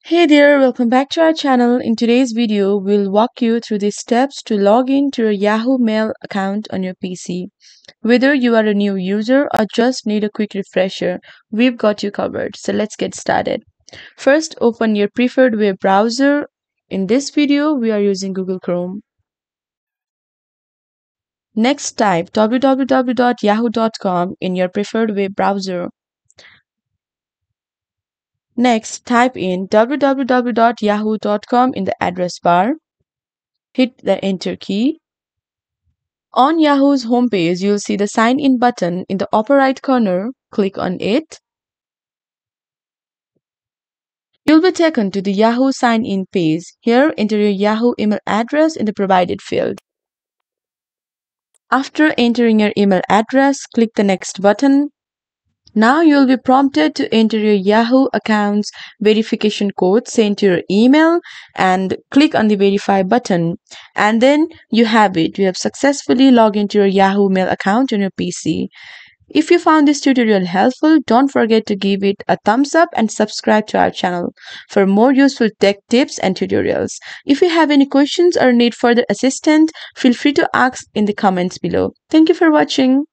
Hey there, welcome back to our channel. In today's video, we'll walk you through the steps to log in to your Yahoo Mail account on your PC. Whether you are a new user or just need a quick refresher, we've got you covered. So let's get started. First, open your preferred web browser. In this video, we are using Google Chrome. Next, type www.yahoo.com in your preferred web browser. Next, type in www.yahoo.com in the address bar. Hit the enter key. On Yahoo's homepage, you'll see the Sign In button in the upper right corner. Click on it. You'll be taken to the Yahoo Sign In page. Here, enter your Yahoo email address in the provided field. After entering your email address, click the Next button. Now you'll be prompted to enter your Yahoo account's verification code sent to your email and click on the Verify button. And then you have it. You have successfully logged into your Yahoo Mail account on your PC. If you found this tutorial helpful, don't forget to give it a thumbs up and subscribe to our channel for more useful tech tips and tutorials. If you have any questions or need further assistance, feel free to ask in the comments below. Thank you for watching.